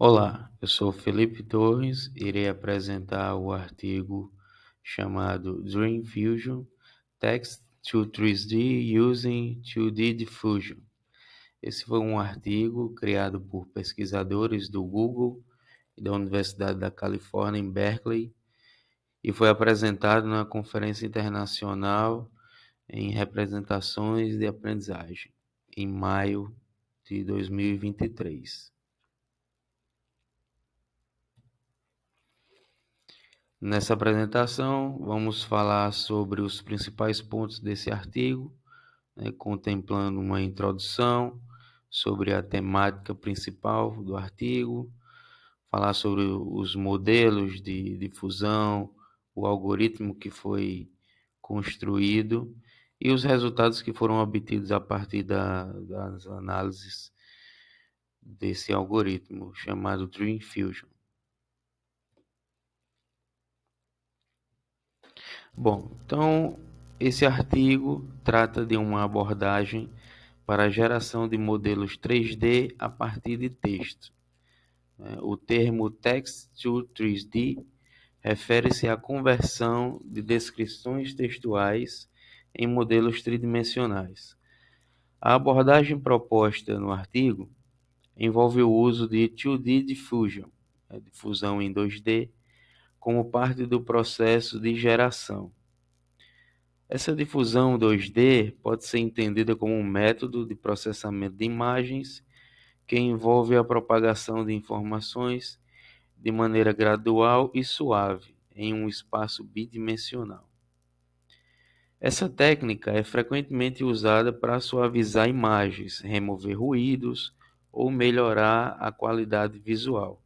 Olá, eu sou Felipe Torres, irei apresentar o artigo chamado Dream Fusion Text to 3D Using 2D Diffusion. Esse foi um artigo criado por pesquisadores do Google e da Universidade da Califórnia em Berkeley e foi apresentado na Conferência Internacional em Representações de Aprendizagem, em maio de 2023. Nessa apresentação, vamos falar sobre os principais pontos desse artigo, contemplando uma introdução sobre a temática principal do artigo, falar sobre os modelos de difusão, o algoritmo que foi construído e os resultados que foram obtidos a partir das análises desse algoritmo chamado Dream Fusion. Bom, então esse artigo trata de uma abordagem para a geração de modelos 3D a partir de texto. O termo Text to 3D refere-se à conversão de descrições textuais em modelos tridimensionais. A abordagem proposta no artigo envolve o uso de 2D Diffusion, difusão em 2D, como parte do processo de geração. Essa difusão 2D pode ser entendida como um método de processamento de imagens que envolve a propagação de informações de maneira gradual e suave em um espaço bidimensional. Essa técnica é frequentemente usada para suavizar imagens, remover ruídos ou melhorar a qualidade visual.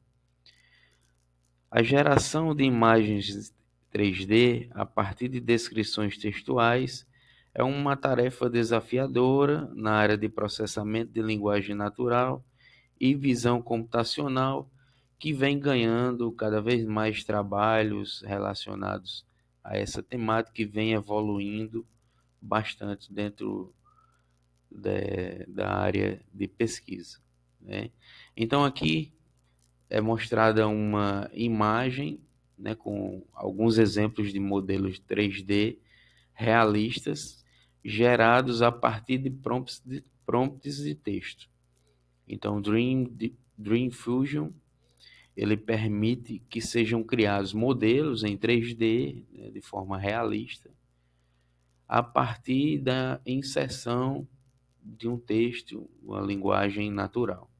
A geração de imagens 3D a partir de descrições textuais é uma tarefa desafiadora na área de processamento de linguagem natural e visão computacional, que vem ganhando cada vez mais trabalhos relacionados a essa temática e vem evoluindo bastante dentro da área de pesquisa, né? Então aqui é mostrada uma imagem, com alguns exemplos de modelos 3D realistas gerados a partir de prompts de texto. Então, Dream Fusion ele permite que sejam criados modelos em 3D, de forma realista, a partir da inserção de um texto, uma linguagem natural.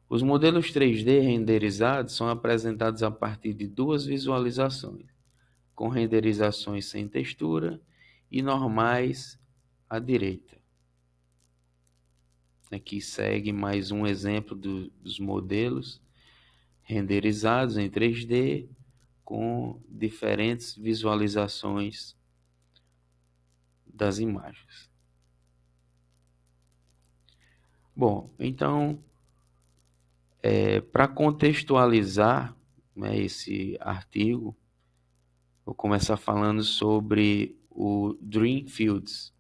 Os modelos 3D renderizados são apresentados a partir de duas visualizações, com renderizações sem textura e normais à direita. Aqui segue mais um exemplo dos modelos renderizados em 3D com diferentes visualizações das imagens. Bom, então, para contextualizar, esse artigo, vou começar falando sobre o Dream Fields.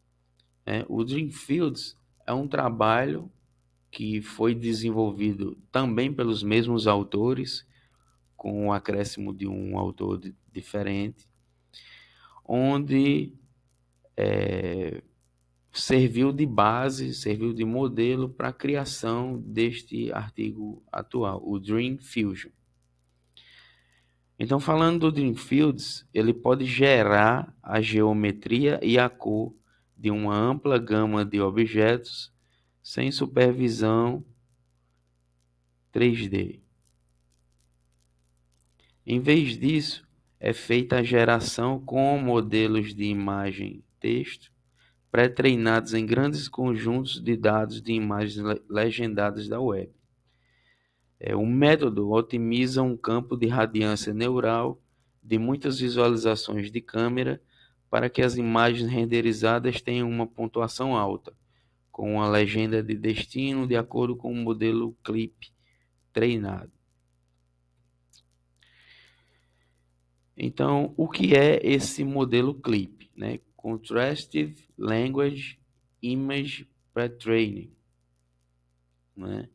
O Dream Fields é um trabalho que foi desenvolvido também pelos mesmos autores, com o acréscimo de um autor diferente, onde serviu de base, serviu de modelo para a criação deste artigo atual, o Dream Fusion. Então, falando do Dream Fields, ele pode gerar a geometria e a cor de uma ampla gama de objetos sem supervisão 3D. Em vez disso, é feita a geração com modelos de imagem texto pré-treinados em grandes conjuntos de dados de imagens legendadas da web. O método otimiza um campo de radiância neural de muitas visualizações de câmera para que as imagens renderizadas tenham uma pontuação alta, com uma legenda de destino de acordo com o modelo CLIP treinado. Então, o que é esse modelo CLIP? Contrastive Language Image Pre-Training. né?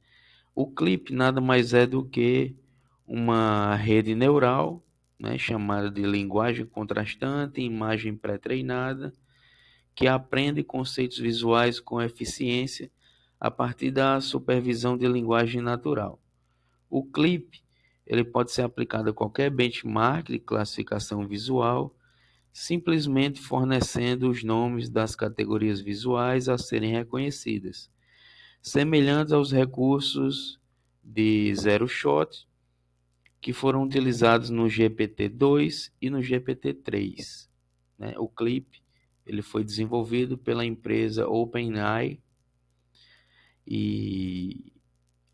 O clipe nada mais é do que uma rede neural, né, chamada de linguagem contrastante, imagem pré-treinada, que aprende conceitos visuais com eficiência a partir da supervisão de linguagem natural. O clipe ele pode ser aplicado a qualquer benchmark de classificação visual, simplesmente fornecendo os nomes das categorias visuais a serem reconhecidas, semelhantes aos recursos de Zero Shot que foram utilizados no GPT-2 e no GPT-3. Né? O clipe ele foi desenvolvido pela empresa OpenAI e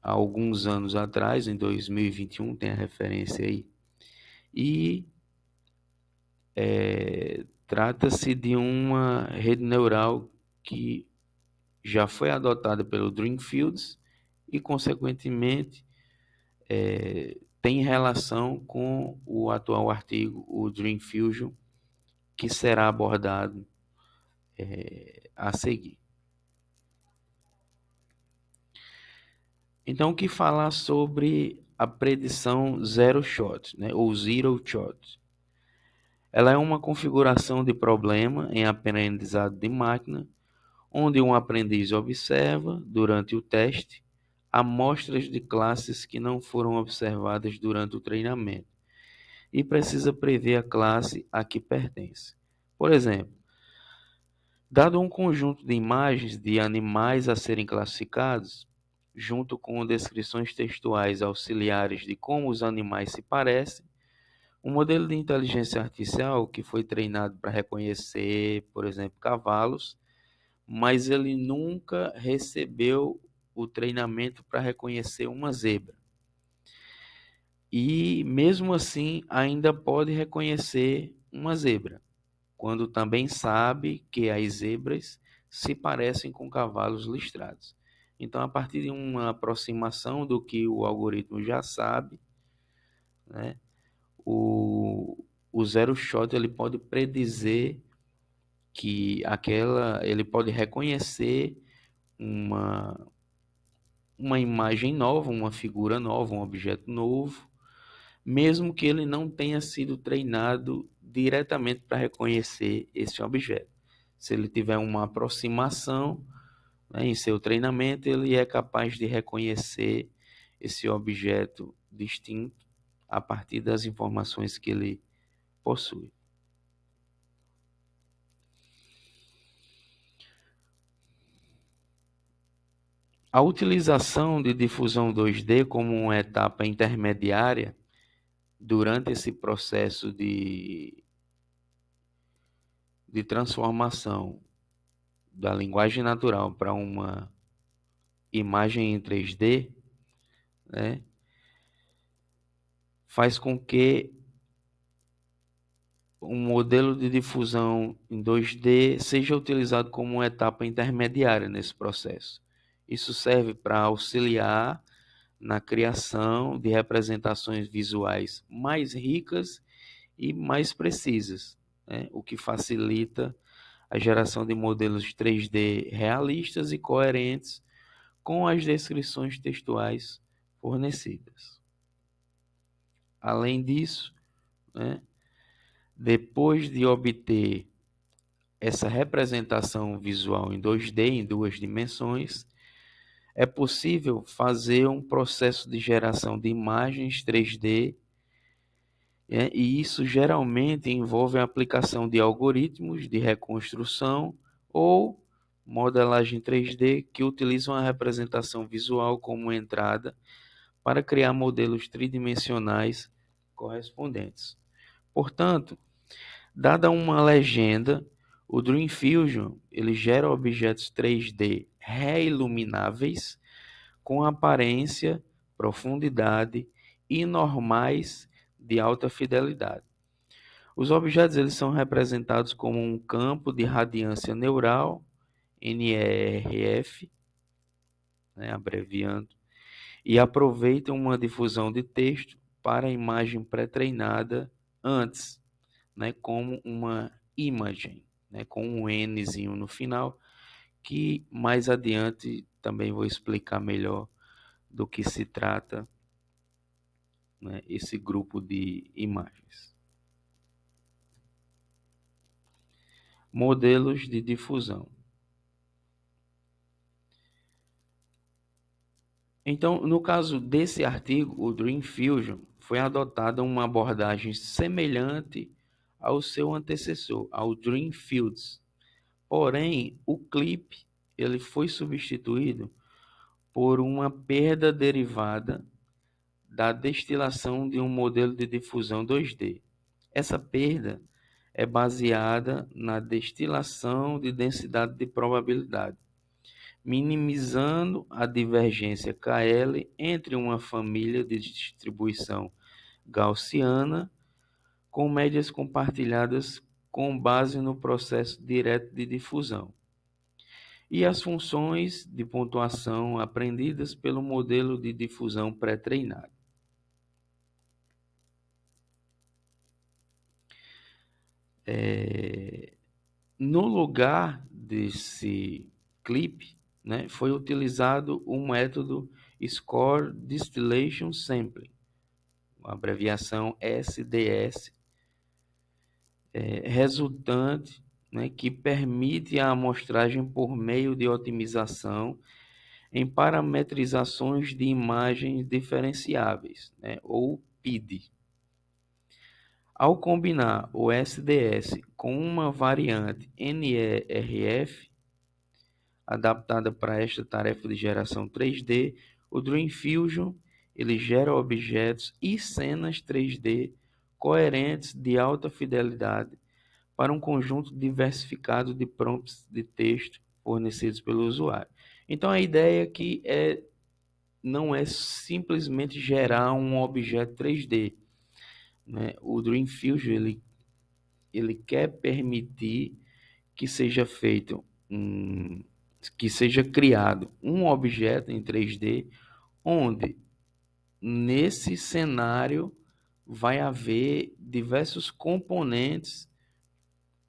há alguns anos atrás, em 2021, tem a referência aí, e trata-se de uma rede neural que já foi adotada pelo Dreamfields e, consequentemente, tem relação com o atual artigo, o Dream Fusion, que será abordado a seguir. Então, o que falar sobre a predição Zero Shot, né, ou Zero Shot? Ela é uma configuração de problema em aprendizado de máquina, onde um aprendiz observa, durante o teste, amostras de classes que não foram observadas durante o treinamento e precisa prever a classe a que pertence. Por exemplo, dado um conjunto de imagens de animais a serem classificados, junto com descrições textuais auxiliares de como os animais se parecem, um modelo de inteligência artificial que foi treinado para reconhecer, por exemplo, cavalos, mas ele nunca recebeu o treinamento para reconhecer uma zebra. E mesmo assim ainda pode reconhecer uma zebra, quando também sabe que as zebras se parecem com cavalos listrados. Então, a partir de uma aproximação do que o algoritmo já sabe, né, o Zero Shot ele pode predizer que ele pode reconhecer uma, uma imagem nova, uma figura nova, um objeto novo, mesmo que ele não tenha sido treinado diretamente para reconhecer esse objeto. Se ele tiver uma aproximação, né, em seu treinamento, ele é capaz de reconhecer esse objeto distinto a partir das informações que ele possui. A utilização de difusão 2D como uma etapa intermediária durante esse processo de transformação da linguagem natural para uma imagem em 3D, né, faz com que um modelo de difusão em 2D seja utilizado como uma etapa intermediária nesse processo. Isso serve para auxiliar na criação de representações visuais mais ricas e mais precisas, né, o que facilita a geração de modelos 3D realistas e coerentes com as descrições textuais fornecidas. Além disso, né, depois de obter essa representação visual em 2D, em duas dimensões, é possível fazer um processo de geração de imagens 3D, e isso geralmente envolve a aplicação de algoritmos de reconstrução ou modelagem 3D que utilizam a representação visual como entrada para criar modelos tridimensionais correspondentes. Portanto, dada uma legenda, o Dream Fusion ele gera objetos 3D reilumináveis com aparência, profundidade e normais de alta fidelidade. Os objetos eles são representados como um campo de radiância neural, NERF, né, abreviando, e aproveitam uma difusão de texto para a imagem pré-treinada antes, né, como uma imagem, né, com um Nzinho no final, que mais adiante também vou explicar melhor do que se trata, né, esse grupo de imagens. Modelos de difusão. Então, no caso desse artigo, o Dream Fusion, foi adotada uma abordagem semelhante ao seu antecessor, ao Dream Fields. Porém, o clipe ele foi substituído por uma perda derivada da destilação de um modelo de difusão 2D. Essa perda é baseada na destilação de densidade de probabilidade, minimizando a divergência KL entre uma família de distribuição gaussiana com médias compartilhadas com base no processo direto de difusão e as funções de pontuação aprendidas pelo modelo de difusão pré-treinado. No lugar desse clipe, né, foi utilizado o método Score Distillation Sampling, a abreviação SDS, resultante, né, que permite a amostragem por meio de otimização em parametrizações de imagens diferenciáveis, né, ou PID. Ao combinar o SDS com uma variante NERF, adaptada para esta tarefa de geração 3D, o Dream Fusion ele gera objetos e cenas 3D coerentes de alta fidelidade para um conjunto diversificado de prompts de texto fornecidos pelo usuário. Então a ideia aqui não é simplesmente gerar um objeto 3D, né? O Dream Fusion ele quer permitir que seja feito que seja criado um objeto em 3D, onde nesse cenário vai haver diversos componentes,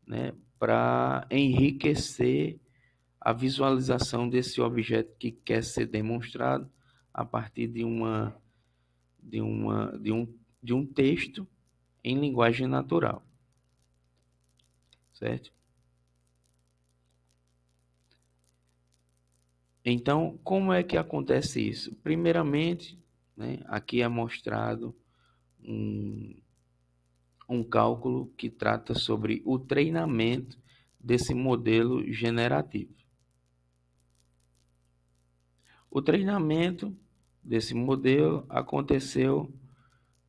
né, para enriquecer a visualização desse objeto que quer ser demonstrado a partir de um texto em linguagem natural, certo? Então, como é que acontece isso? Primeiramente, né, aqui é mostrado um cálculo que trata sobre o treinamento desse modelo generativo. O treinamento desse modelo aconteceu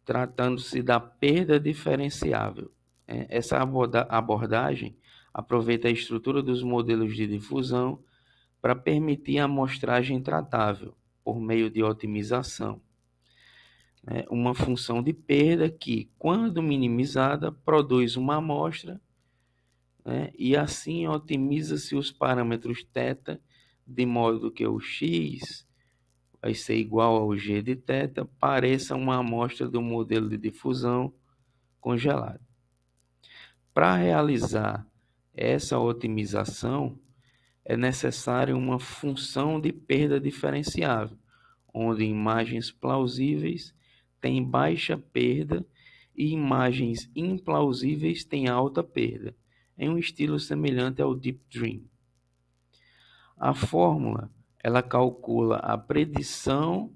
tratando-se da perda diferenciável. Essa abordagem aproveita a estrutura dos modelos de difusão para permitir a amostragem tratável por meio de otimização. Uma função de perda que, quando minimizada, produz uma amostra, né, e assim otimiza-se os parâmetros θ, de modo que o x vai ser igual ao g de θ, pareça uma amostra do modelo de difusão congelado. Para realizar essa otimização, é necessário uma função de perda diferenciável, onde imagens plausíveis têm baixa perda e imagens implausíveis têm alta perda, em um estilo semelhante ao Deep Dream. A fórmula ela calcula a predição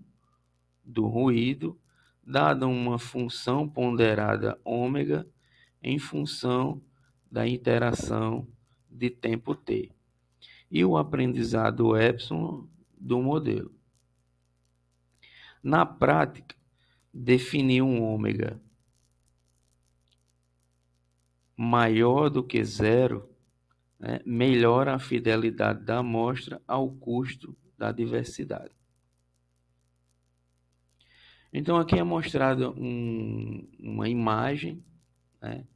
do ruído dada uma função ponderada ômega em função da interação de tempo t e o aprendizado epsilon do modelo. Na prática, definir um ômega maior do que zero, né, melhora a fidelidade da amostra ao custo da diversidade. Então aqui é mostrada uma imagem, né,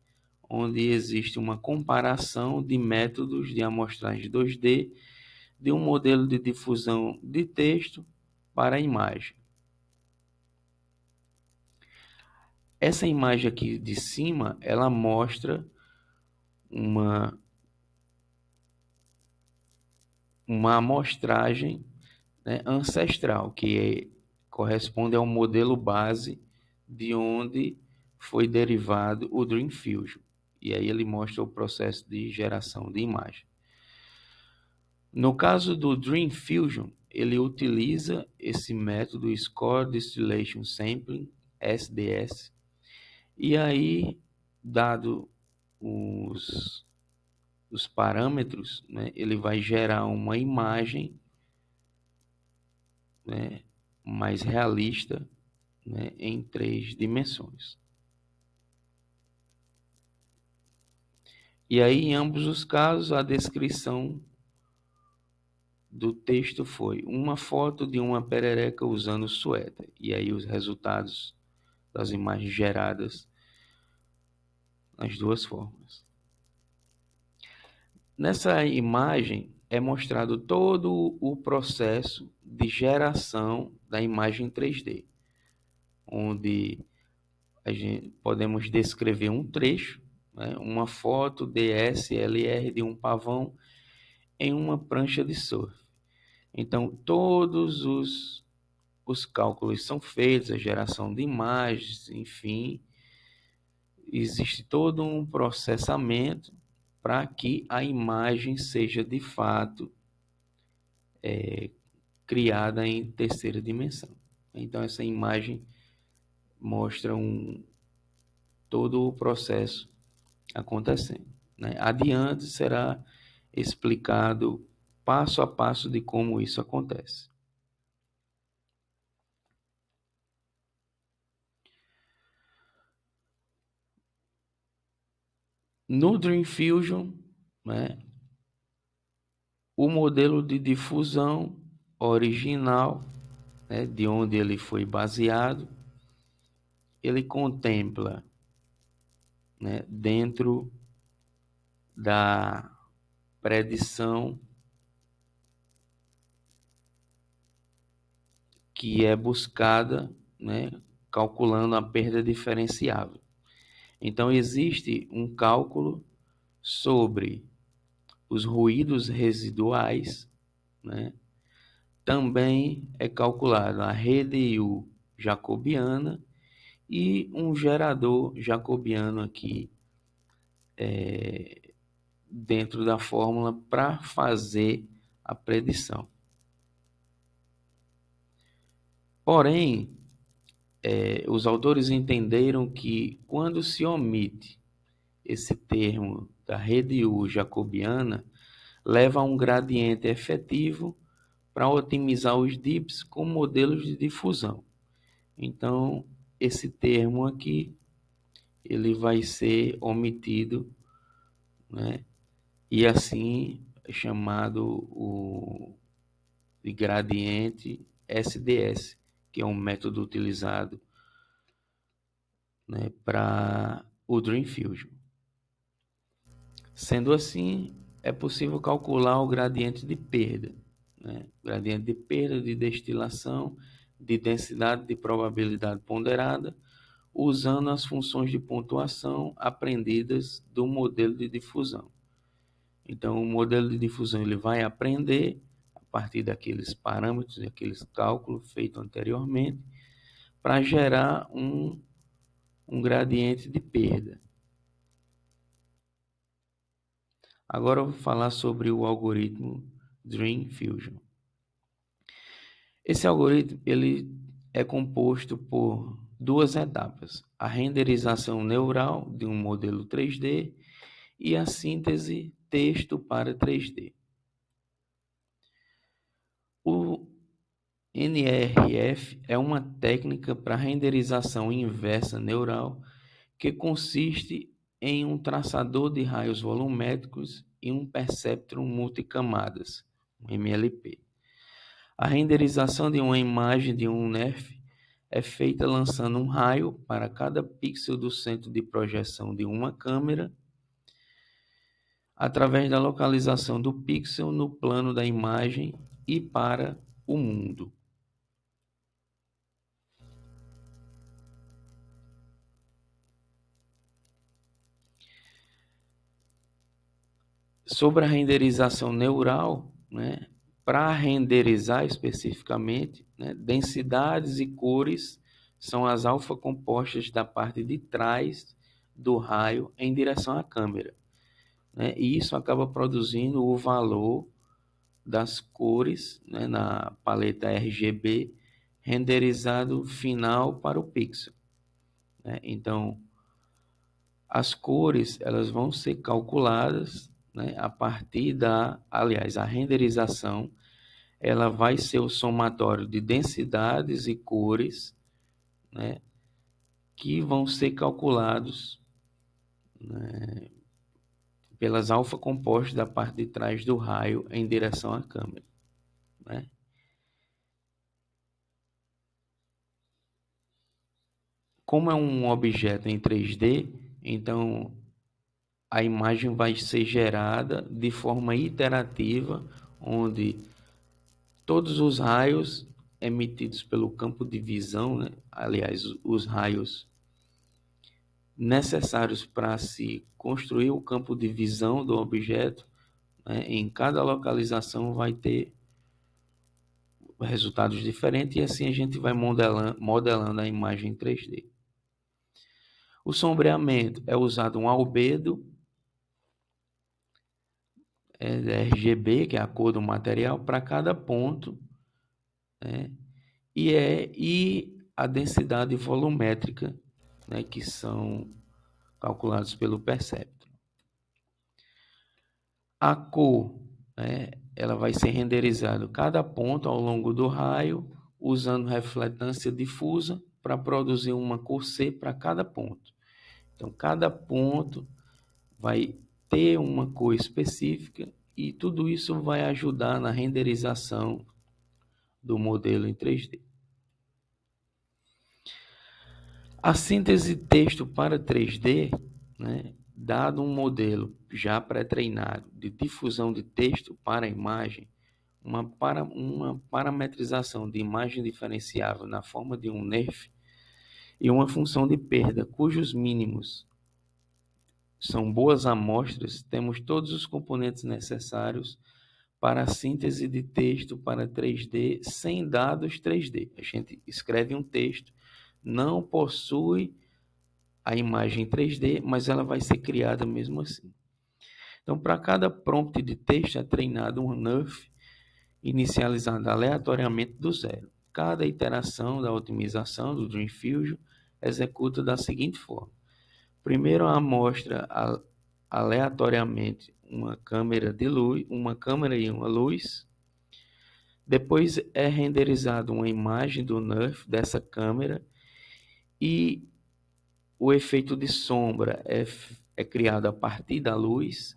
onde existe uma comparação de métodos de amostragem 2D de um modelo de difusão de texto para a imagem. Essa imagem aqui de cima, ela mostra uma amostragem, né, ancestral, que corresponde ao modelo base de onde foi derivado o Dream Fusion. E aí ele mostra o processo de geração de imagem. No caso do Dream Fusion, ele utiliza esse método Score Distillation Sampling, SDS, e aí, dado os parâmetros, né, ele vai gerar uma imagem, né, mais realista, né, em 3 dimensões. E aí, em ambos os casos, a descrição do texto foi uma foto de uma perereca usando suéter. E aí os resultados das imagens geradas nas duas formas. Nessa imagem é mostrado todo o processo de geração da imagem 3D, onde podemos descrever um trecho, né, uma foto DSLR de um pavão em uma prancha de surf. Então, todos os cálculos são feitos, a geração de imagens, enfim, existe todo um processamento para que a imagem seja de fato criada em terceira dimensão. Então, essa imagem mostra todo o processo acontecendo, né? Adiante será explicado passo a passo de como isso acontece. No Dream Fusion, né, o modelo de difusão original, né, de onde ele foi baseado, ele contempla, né, dentro da predição que é buscada, né, calculando a perda diferenciável. Então, existe um cálculo sobre os ruídos residuais, né? Também é calculada a rede U jacobiana e um gerador jacobiano aqui dentro da fórmula para fazer a predição. Porém, os autores entenderam que quando se omite esse termo da rede U jacobiana, leva a um gradiente efetivo para otimizar os DIPs com modelos de difusão. Então, esse termo aqui, ele vai ser omitido, né? E assim é chamado de gradiente SDS, que é um método utilizado, né, para o Dream Fusion. Sendo assim, é possível calcular o gradiente de perda, né? Gradiente de perda, de destilação, de densidade de probabilidade ponderada, usando as funções de pontuação aprendidas do modelo de difusão. Então, o modelo de difusão ele vai aprender a partir daqueles parâmetros, daqueles cálculos feitos anteriormente, para gerar um gradiente de perda. Agora eu vou falar sobre o algoritmo Dream Fusion. Esse algoritmo ele é composto por 2 etapas: a renderização neural de um modelo 3D e a síntese texto para 3D. O NRF é uma técnica para renderização inversa neural que consiste em um traçador de raios volumétricos e um perceptron multicamadas, um MLP. A renderização de uma imagem de um NERF é feita lançando um raio para cada pixel do centro de projeção de uma câmera, através da localização do pixel no plano da imagem e para o mundo. Sobre a renderização neural, né, Para renderizar especificamente, né, densidades e cores são as alfa-compostas da parte de trás do raio em direção à câmera, né, e isso acaba produzindo o valor das cores, né, na paleta RGB renderizado final para o pixel, né? Então, as cores elas vão ser calculadas, né, a partir aliás, a renderização ela vai ser o somatório de densidades e cores, né, que vão ser calculados, né, pelas alfa-compostas da parte de trás do raio em direção à câmera, né? Como é um objeto em 3D, então a imagem vai ser gerada de forma iterativa, onde todos os raios emitidos pelo campo de visão, né? Aliás, os raios necessários para se construir o campo de visão do objeto, né? Em cada localização vai ter resultados diferentes e assim a gente vai modelando a imagem em 3D. O sombreamento é usado um albedo RGB, que é a cor do material, para cada ponto, né? E a densidade volumétrica, né, que são calculados pelo perceptron. A cor, né, ela vai ser renderizada cada ponto ao longo do raio, usando refletância difusa para produzir uma cor C para cada ponto. Então, cada ponto vai ter uma cor específica e tudo isso vai ajudar na renderização do modelo em 3D. A síntese texto para 3D, né, dado um modelo já pré-treinado de difusão de texto para a imagem, uma parametrização de imagem diferenciável na forma de um NeRF e uma função de perda cujos mínimos são boas amostras, temos todos os componentes necessários para a síntese de texto para 3D sem dados 3D. A gente escreve um texto, não possui a imagem 3D, mas ela vai ser criada mesmo assim. Então, para cada prompt de texto é treinado um NeRF inicializado aleatoriamente do zero. Cada iteração da otimização do Dream Fusion executa da seguinte forma. Primeiro, a amostra aleatoriamente uma câmera de luz, uma câmera e uma luz. Depois é renderizado uma imagem do NeRF dessa câmera e o efeito de sombra é criado a partir da luz.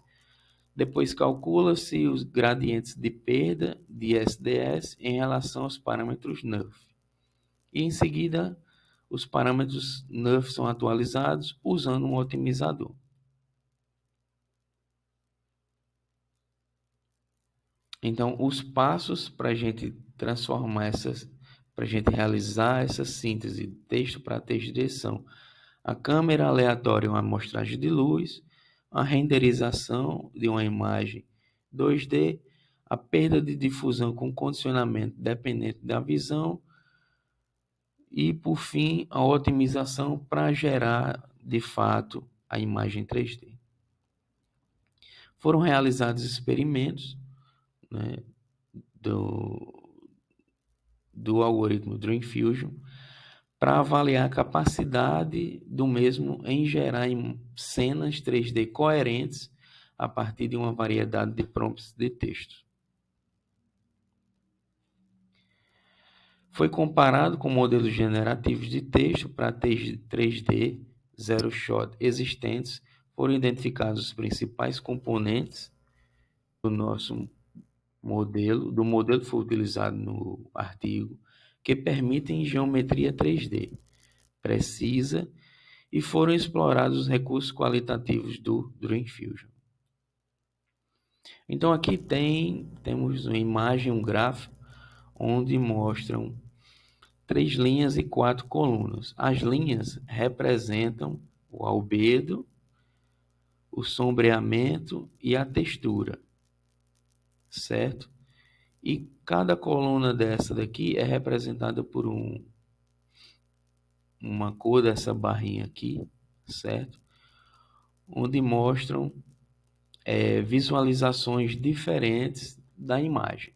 Depois calcula-se os gradientes de perda de SDS em relação aos parâmetros NeRF. E em seguida, os parâmetros NeRF são atualizados usando um otimizador. Então, os passos para a gente transformar para a gente realizar essa síntese de texto para texto são a câmera aleatória, uma amostragem de luz, a renderização de uma imagem 2D, a perda de difusão com condicionamento dependente da visão e, por fim, a otimização para gerar, de fato, a imagem 3D. Foram realizados experimentos, né, do algoritmo Dream Fusion para avaliar a capacidade do mesmo em gerar cenas 3D coerentes a partir de uma variedade de prompts de texto. Foi comparado com modelos generativos de texto para 3D zero shot existentes, foram identificados os principais componentes do nosso modelo, do modelo que foi utilizado no artigo, que permitem geometria 3D precisa e foram explorados os recursos qualitativos do Dream Fusion. Então aqui temos uma imagem, um gráfico, onde mostram 3 linhas e 4 colunas. As linhas representam o albedo, o sombreamento e a textura, certo? E cada coluna dessa daqui é representada por uma cor dessa barrinha aqui, certo? Onde mostram visualizações diferentes da imagem.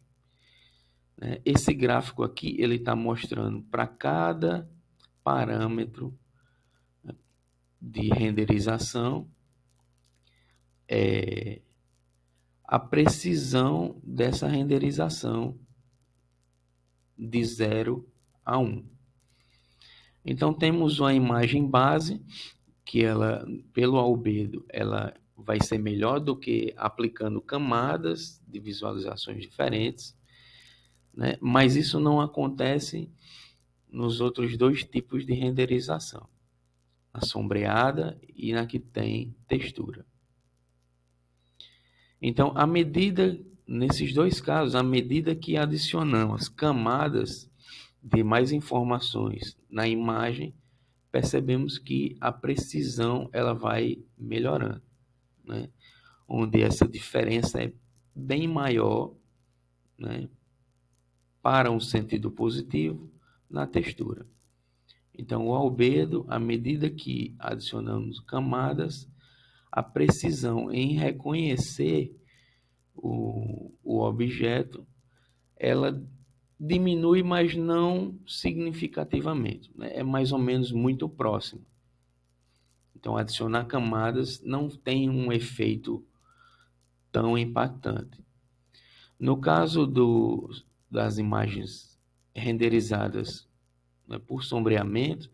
Esse gráfico aqui ele está mostrando para cada parâmetro de renderização a precisão dessa renderização de 0 a 1. Então temos uma imagem base que ela, pelo albedo, ela vai ser melhor do que aplicando camadas de visualizações diferentes, né? Mas isso não acontece nos outros dois tipos de renderização, a sombreada e na que tem textura. Então, nesses dois casos, à medida que adicionamos camadas de mais informações na imagem, percebemos que a precisão ela vai melhorando, né? Onde essa diferença é bem maior, né, para um sentido positivo na textura. Então, o albedo, à medida que adicionamos camadas, a precisão em reconhecer o objeto, ela diminui, mas não significativamente, né? É mais ou menos muito próximo. Então, adicionar camadas não tem um efeito tão impactante. No caso das imagens renderizadas, né, por sombreamento,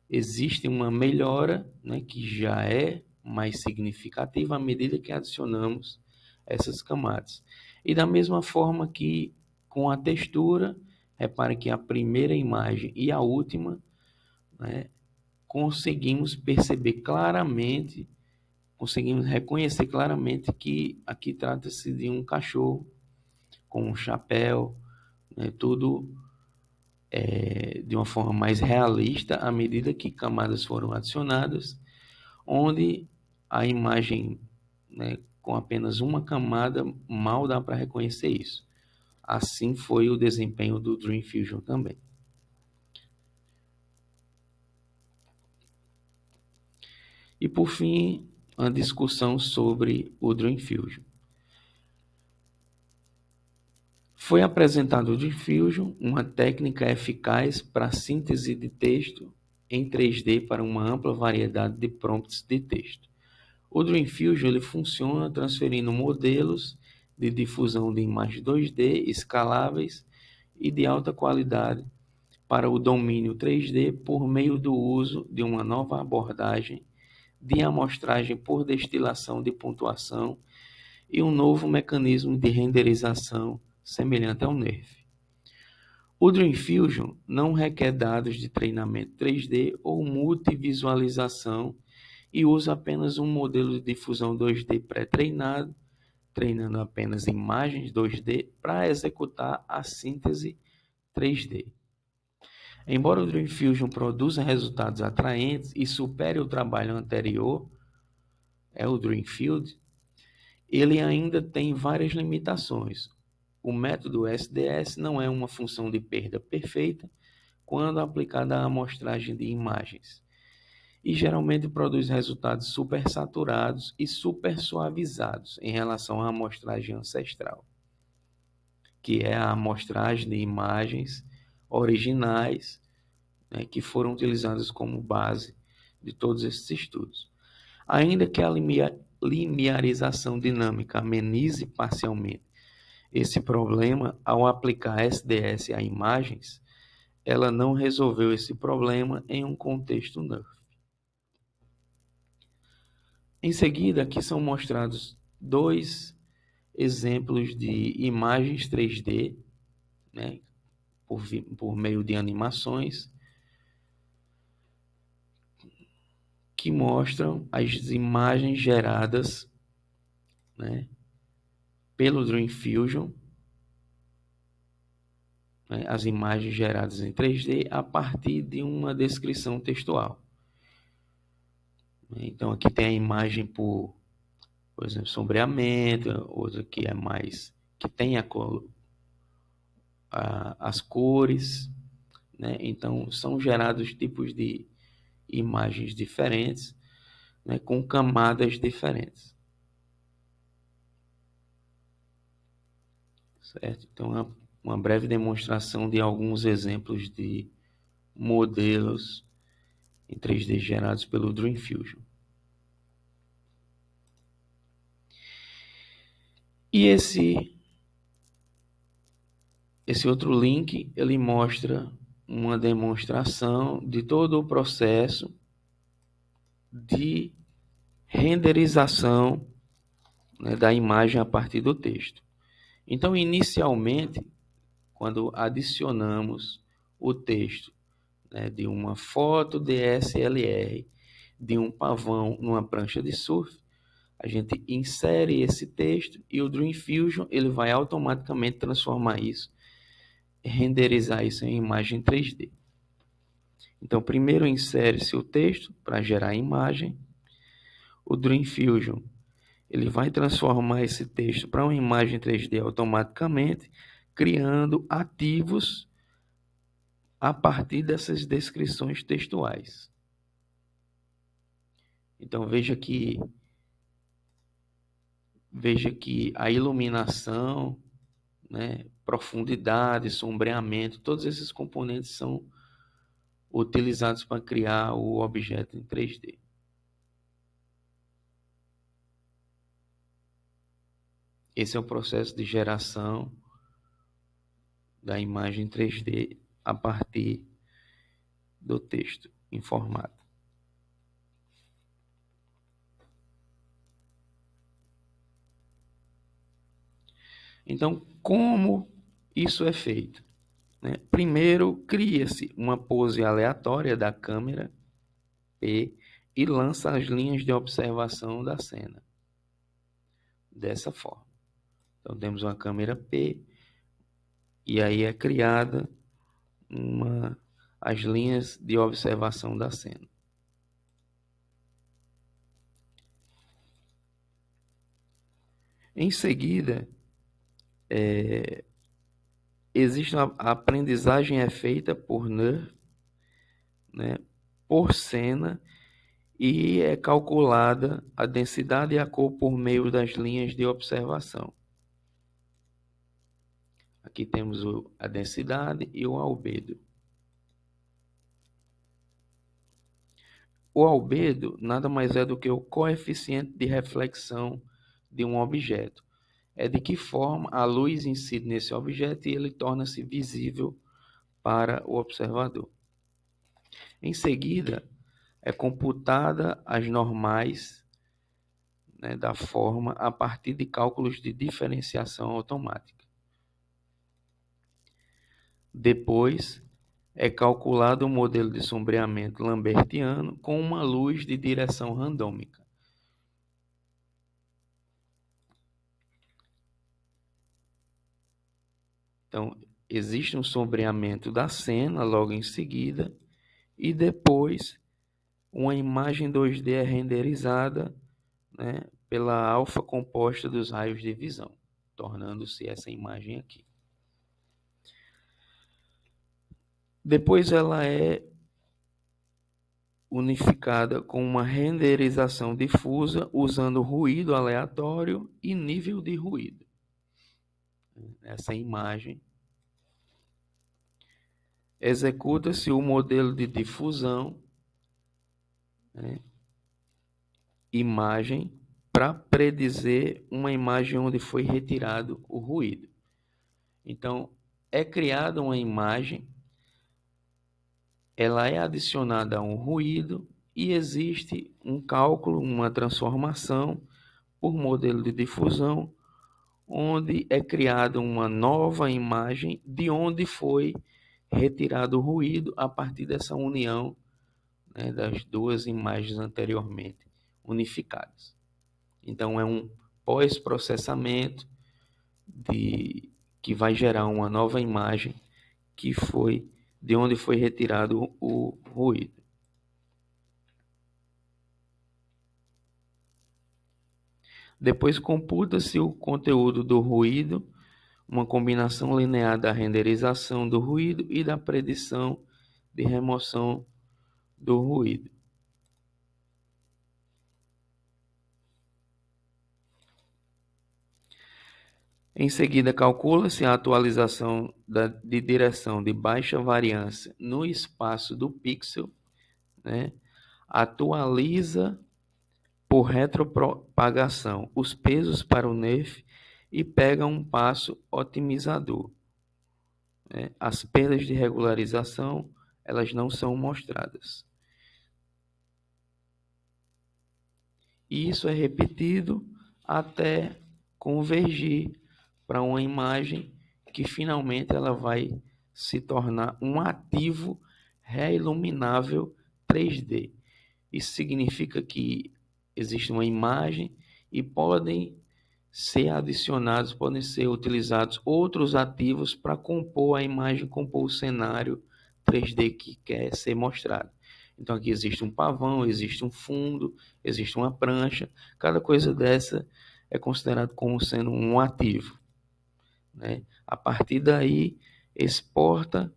existe uma melhora, né, que já é mais significativa à medida que adicionamos essas camadas. E da mesma forma que com a textura, repare que a primeira imagem e a última, né, conseguimos perceber claramente, conseguimos reconhecer claramente que aqui trata-se de um cachorro com um chapéu, né, tudo de uma forma mais realista à medida que camadas foram adicionadas, onde a imagem, né, com apenas uma camada mal dá para reconhecer isso. Assim foi o desempenho do Dream Fusion também. E por fim, a discussão sobre o Dream Fusion. Foi apresentado o Dream Fusion, uma técnica eficaz para a síntese de texto em 3D para uma ampla variedade de prompts de texto. O Dream Fusion ele funciona transferindo modelos de difusão de imagens 2D escaláveis e de alta qualidade para o domínio 3D por meio do uso de uma nova abordagem de amostragem por destilação de pontuação e um novo mecanismo de renderização semelhante ao NeRF. O Dream Fusion não requer dados de treinamento 3D ou multivisualização e usa apenas um modelo de difusão 2D pré-treinado, treinando apenas imagens 2D para executar a síntese 3D. Embora o Dream Fusion produza resultados atraentes e supere o trabalho anterior, o Dreamfield, ele ainda tem várias limitações. O método SDS não é uma função de perda perfeita quando aplicada à amostragem de imagens, e geralmente produz resultados supersaturados e supersuavizados em relação à amostragem ancestral, que é a amostragem de imagens originais, né, que foram utilizadas como base de todos esses estudos. Ainda que a linearização dinâmica amenize parcialmente esse problema ao aplicar SDS a imagens, ela não resolveu esse problema em um contexto NeRF. Em seguida, aqui são mostrados dois exemplos de imagens 3D, né, por meio de animações, que mostram as imagens geradas, né, pelo Dream Fusion, né, as imagens geradas em 3D a partir de uma descrição textual. Então aqui tem a imagem por exemplo, sombreamento, outra que é mais que tem as cores, né? Então, são gerados tipos de imagens diferentes, né, com camadas diferentes. Certo? Então, uma breve demonstração de alguns exemplos de modelos em 3D gerados pelo Dream Fusion. E esse outro link, ele mostra uma demonstração de todo o processo de renderização, né, da imagem a partir do texto. Então, inicialmente, quando adicionamos o texto, né, de uma foto DSLR de um pavão numa prancha de surf, a gente insere esse texto e o Dream Fusion ele vai automaticamente transformar isso, renderizar isso em imagem 3D. Então, primeiro insere-se o texto para gerar a imagem. O Dream Fusion ele vai transformar esse texto para uma imagem 3D automaticamente, criando ativos a partir dessas descrições textuais. Então veja que a iluminação, né, profundidade, sombreamento, todos esses componentes são utilizados para criar o objeto em 3D. Esse é o processo de geração da imagem 3D a partir do texto em formato. Então, como isso é feito? Né? Primeiro, cria-se uma pose aleatória da câmera P e lança as linhas de observação da cena. Dessa forma. Então, temos uma câmera P e aí é criada as linhas de observação da cena. Em seguida, existe a aprendizagem é feita por NURBS, né, por cena, e é calculada a densidade e a cor por meio das linhas de observação. Aqui temos a densidade e o albedo. O albedo nada mais é do que o coeficiente de reflexão de um objeto. É de que forma a luz incide nesse objeto e ele torna-se visível para o observador. Em seguida, é computada as normais, né, da forma a partir de cálculos de diferenciação automática. Depois, é calculado um modelo de sombreamento lambertiano com uma luz de direção randômica. Então, existe um sombreamento da cena logo em seguida e depois uma imagem 2D é renderizada, né, pela alfa composta dos raios de visão, tornando-se essa imagem aqui. Depois ela é unificada com uma renderização difusa usando ruído aleatório e nível de ruído. Essa imagem executa-se o modelo de difusão, né, imagem para predizer uma imagem onde foi retirado o ruído. Então, é criada uma imagem, ela é adicionada a um ruído e existe um cálculo, uma transformação por modelo de difusão, onde é criada uma nova imagem de onde foi retirado o ruído a partir dessa união, né, das duas imagens anteriormente unificadas. Então, é um pós-processamento que vai gerar uma nova imagem que foi de onde foi retirado o ruído. Depois computa-se o conteúdo do ruído uma combinação linear da renderização do ruído e da predição de remoção do ruído. Em seguida, calcula-se a atualização de direção de baixa variância no espaço do pixel, né? Atualiza por retropropagação os pesos para o NeRF e pega um passo otimizador. As perdas de regularização, elas não são mostradas. E isso é repetido até convergir para uma imagem que finalmente ela vai se tornar um ativo reiluminável 3D. Isso significa que existe uma imagem e podem ser utilizados outros ativos para compor a imagem, compor o cenário 3D que quer ser mostrado. Então aqui existe um pavão, existe um fundo, existe uma prancha, cada coisa dessa é considerado como sendo um ativo, né? A partir daí, exporta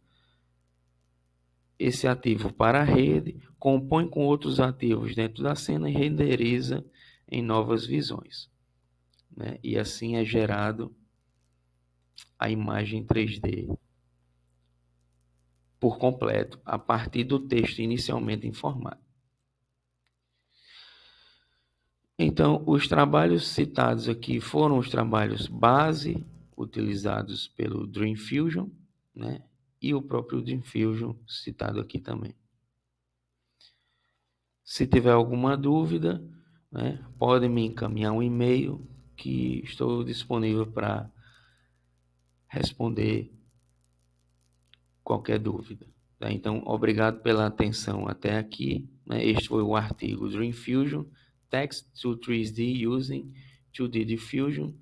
esse ativo para a rede, compõe com outros ativos dentro da cena e renderiza em novas visões, né? E assim é gerado a imagem 3D por completo, a partir do texto inicialmente informado. Então, os trabalhos citados aqui foram os trabalhos base utilizados pelo Dream Fusion, né? E o próprio Dream Fusion citado aqui também. Se tiver alguma dúvida, né, pode me encaminhar um e-mail que estou disponível para responder qualquer dúvida. Tá? Então, obrigado pela atenção até aqui. Né? Este foi o artigo Dream Fusion, Text to 3D Using 2D Diffusion,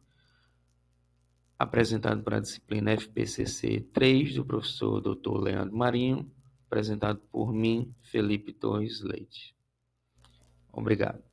apresentado para a disciplina FPCC 3 do professor Dr. Leandro Marinho, apresentado por mim, Felipe Torres Leite. Obrigado.